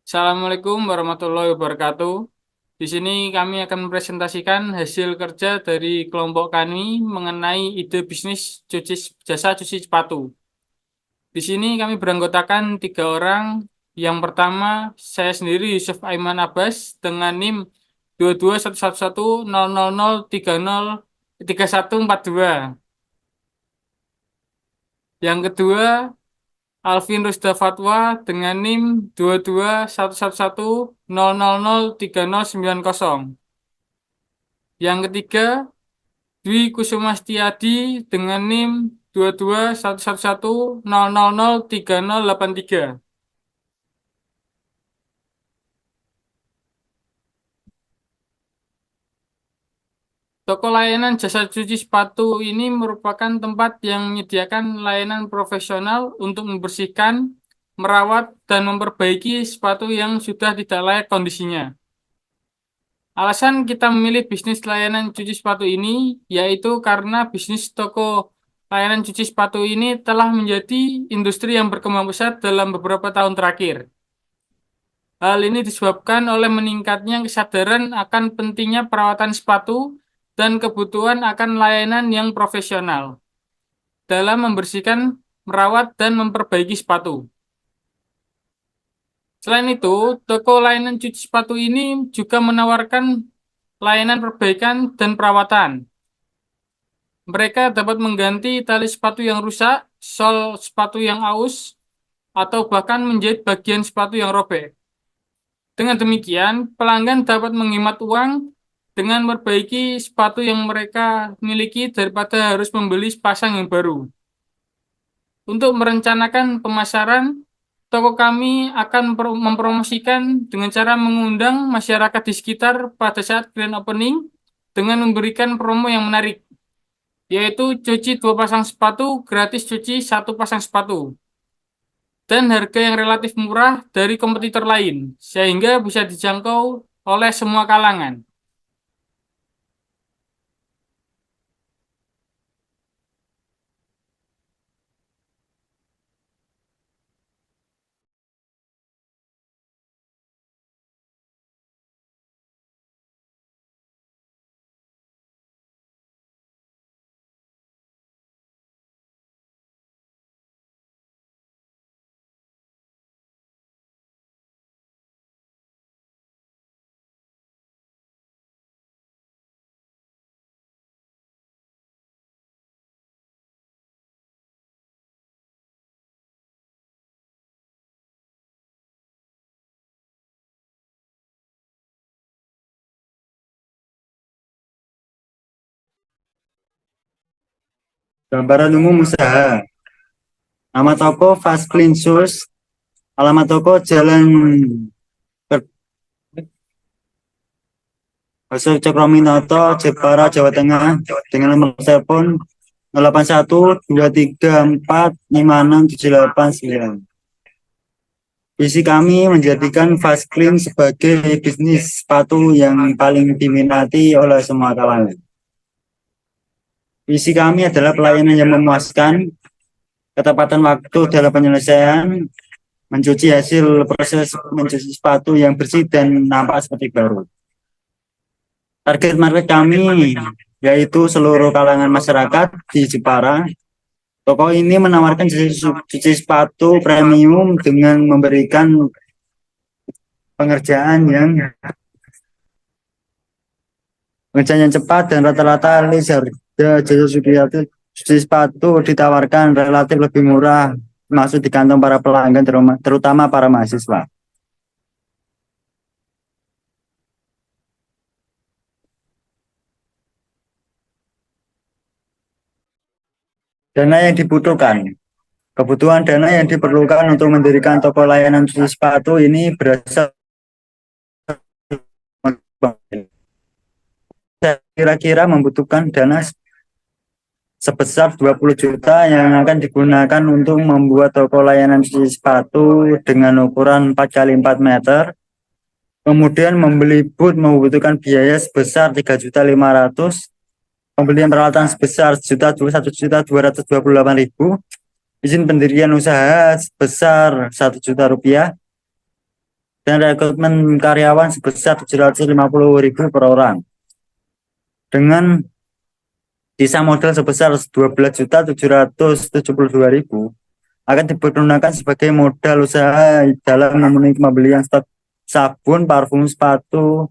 Assalamualaikum warahmatullahi wabarakatuh. Di sini kami akan mempresentasikan hasil kerja dari kelompok kami mengenai ide bisnis jasa cuci sepatu. Di sini kami beranggotakan 3 orang. Yang pertama, saya sendiri Yusuf Aiman Abbas dengan NIM 22111000303142. Yang kedua, Alvin Rusda Fatwa dengan NIM 221110003090. Yang ketiga, Dwi Kusuma Setiadi dengan NIM 221110003083. Toko layanan jasa cuci sepatu ini merupakan tempat yang menyediakan layanan profesional untuk membersihkan, merawat, dan memperbaiki sepatu yang sudah tidak layak kondisinya. Alasan kita memilih bisnis layanan cuci sepatu ini yaitu karena bisnis toko layanan cuci sepatu ini telah menjadi industri yang berkembang pesat dalam beberapa tahun terakhir. Hal ini disebabkan oleh meningkatnya kesadaran akan pentingnya perawatan sepatu dan kebutuhan akan layanan yang profesional dalam membersihkan, merawat, dan memperbaiki sepatu. Selain itu, toko layanan cuci sepatu ini juga menawarkan layanan perbaikan dan perawatan. Mereka dapat mengganti tali sepatu yang rusak, sol sepatu yang aus, atau bahkan menjahit bagian sepatu yang robek. Dengan demikian, pelanggan dapat menghemat uang dengan memperbaiki sepatu yang mereka miliki daripada harus membeli sepasang yang baru. Untuk merencanakan pemasaran, toko kami akan mempromosikan dengan cara mengundang masyarakat di sekitar pada saat grand opening dengan memberikan promo yang menarik, yaitu cuci 2 pasang sepatu, gratis cuci 1 pasang sepatu, dan harga yang relatif murah dari kompetitor lain, sehingga bisa dijangkau oleh semua kalangan. Gambaran umum usaha. Nama toko Fast Clean Shoes. Alamat toko Jalan Masuk Cokroaminoto, Jepara, Jawa Tengah, dengan nomor telepon 081234567899. Visi kami menjadikan Fast Clean sebagai bisnis sepatu yang paling diminati oleh semua kalangan. Visi kami adalah pelayanan yang memuaskan, ketepatan waktu dalam penyelesaian, mencuci hasil proses mencuci sepatu yang bersih dan nampak seperti baru. Target market kami yaitu seluruh kalangan masyarakat di Jepara. Toko ini menawarkan cuci sepatu premium dengan memberikan pengerjaan yang cepat dan rata-rata list harga jasa cuci sepatu ditawarkan relatif lebih murah, masuk di kantong para pelanggan terutama para mahasiswa. Dana yang dibutuhkan. Kebutuhan dana yang diperlukan untuk mendirikan toko layanan cuci sepatu ini berasal kira-kira membutuhkan dana sebesar 20 juta yang akan digunakan untuk membuat toko layanan cuci sepatu dengan ukuran 4x4 meter. Kemudian membeli booth membutuhkan biaya sebesar 3.500.000, pembelian peralatan sebesar 1.228.000, izin pendirian usaha sebesar 1 juta rupiah, dan rekrutmen karyawan sebesar 750.000 per orang. Dengan sisa modal sebesar 12.772.000 akan digunakan sebagai modal usaha dalam memenuhi pembelian stok sabun, parfum, sepatu,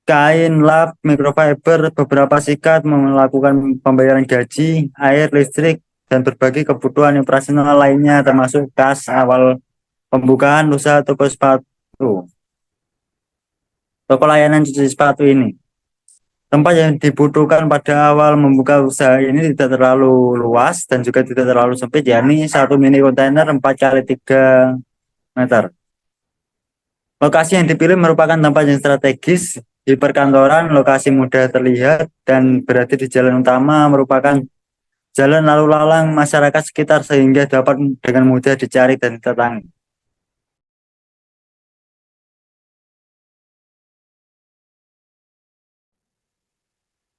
kain, lap, microfiber, beberapa sikat, melakukan pembayaran gaji, air, listrik, dan berbagai kebutuhan operasional lainnya termasuk kas awal pembukaan usaha toko sepatu. Toko layanan cuci sepatu ini. Tempat yang dibutuhkan pada awal membuka usaha ini tidak terlalu luas dan juga tidak terlalu sempit, yakni satu mini kontainer 4x3 meter. Lokasi yang dipilih merupakan tempat yang strategis di perkantoran, lokasi mudah terlihat dan berada di jalan utama, merupakan jalan lalu lalang masyarakat sekitar sehingga dapat dengan mudah dicari dan didatangi.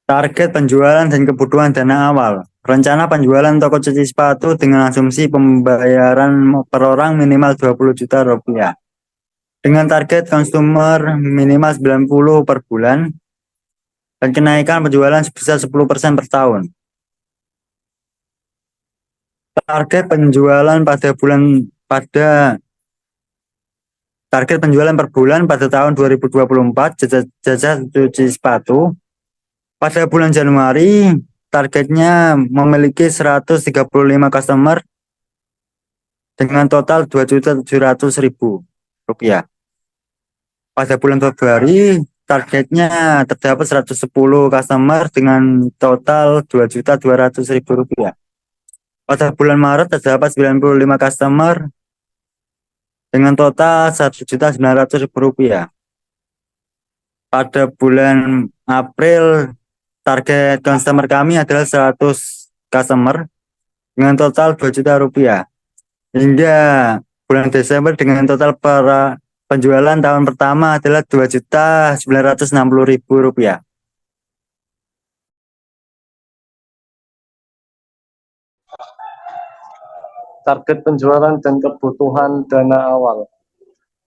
Target penjualan dan kebutuhan dana awal. Rencana penjualan toko cuci sepatu dengan asumsi pembayaran per orang minimal 20 juta rupiah. Dengan target konsumer minimal 90 per bulan dan kenaikan penjualan sebesar 10% per tahun. Target penjualan per bulan pada tahun 2024 jasa cuci sepatu. Pada bulan Januari, targetnya memiliki 135 customer dengan total 2.700.000 rupiah. Pada bulan Februari, targetnya terdapat 110 customer dengan total 2.200.000 rupiah. Pada bulan Maret, terdapat 95 customer dengan total 1.900.000 rupiah. Pada bulan April, target customer kami adalah 100 customer dengan total 2 juta rupiah. Hingga bulan Desember dengan total penjualan tahun pertama adalah 2.960.000 rupiah. Target penjualan dan kebutuhan dana awal.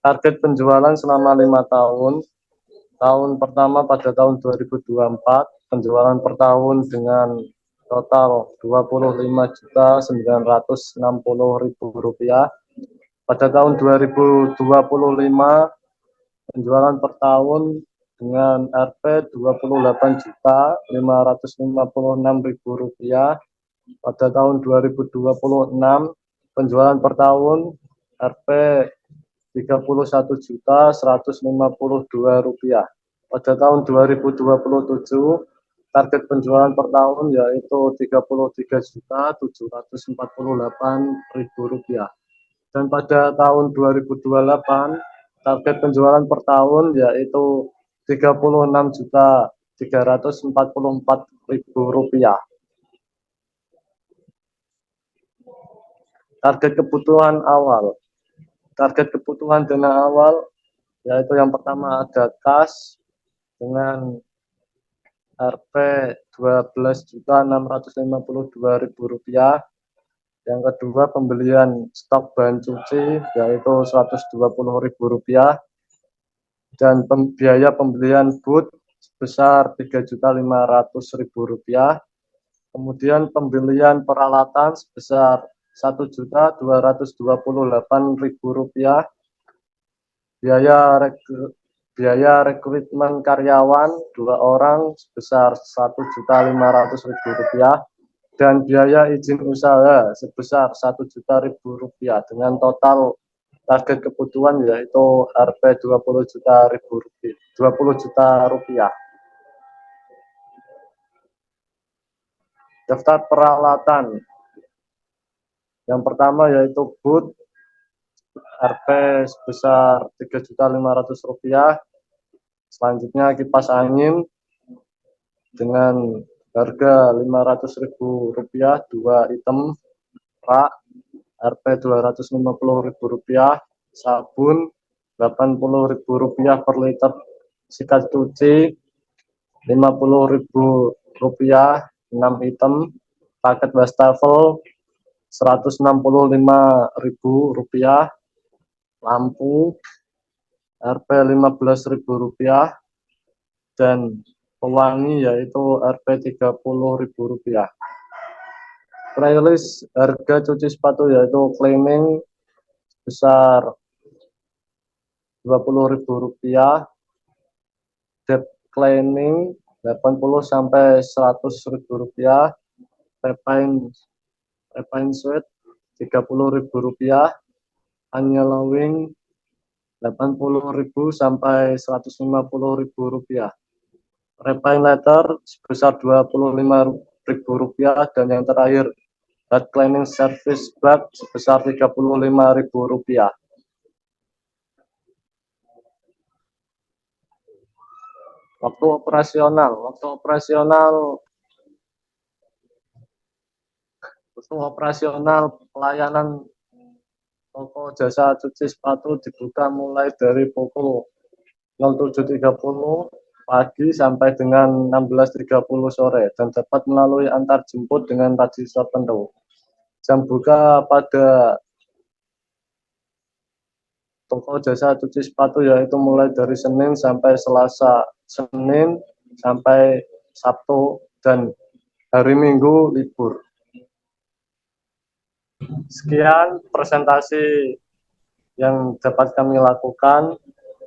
Target penjualan selama 5 tahun. Tahun pertama pada tahun 2024, penjualan per tahun dengan total 25.960.000 rupiah. Pada tahun 2025, penjualan per tahun dengan Rp 28.556.000 rupiah. Pada tahun 2026, penjualan per tahun Rp 31.152 rupiah. Pada tahun 2027, target penjualan per tahun yaitu 33.748.000 rupiah. Dan pada tahun 2028, target penjualan per tahun yaitu 36.344.000 rupiah. Target kebutuhan awal. Target kebutuhan dana awal yaitu yang pertama ada kas dengan Rp 12.652.000 rupiah. Yang kedua pembelian stok bahan cuci yaitu Rp120.000 dan biaya pembelian boot sebesar Rp3.500.000. Kemudian pembelian peralatan sebesar Rp1.228.000. Biaya rekrutmen karyawan 2 orang sebesar Rp1.500.000 dan biaya izin usaha sebesar Rp1 juta dengan total target kebutuhan yaitu Rp 20 juta rupiah. Daftar peralatan. Yang pertama yaitu boot Rp sebesar Rp3.500.000. Selanjutnya kipas angin dengan harga Rp500.000, 2 item, rak Rp 250.000, sabun Rp80.000 per liter, sikat cuci Rp50.000, 6 item, paket wastafel Rp165.000, lampu Rp 15.000 dan pewangi yaitu Rp 30.000. Pre-list harga cuci sepatu yaitu cleaning sebesar Rp20.000, deep cleaning 80 sampai Rp100.000, repaint suite Rp30.000, annual 80.000 sampai Rp150.000, repaint letter sebesar Rp25.000, dan yang terakhir head cleaning service bag sebesar Rp35.000. Waktu operasional pelayanan toko jasa cuci sepatu dibuka mulai dari pukul 07.30 pagi sampai dengan 16.30 sore dan dapat melalui antar jemput dengan tarif tertentu. Jam buka pada toko jasa cuci sepatu yaitu mulai dari Senin sampai Selasa, Senin sampai Sabtu, dan hari Minggu libur. Sekian presentasi yang dapat kami lakukan.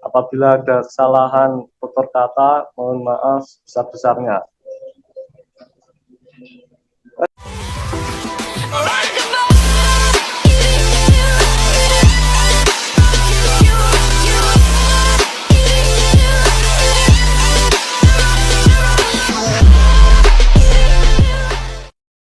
Apabila ada kesalahan tutur kata, mohon maaf sebesar-besarnya.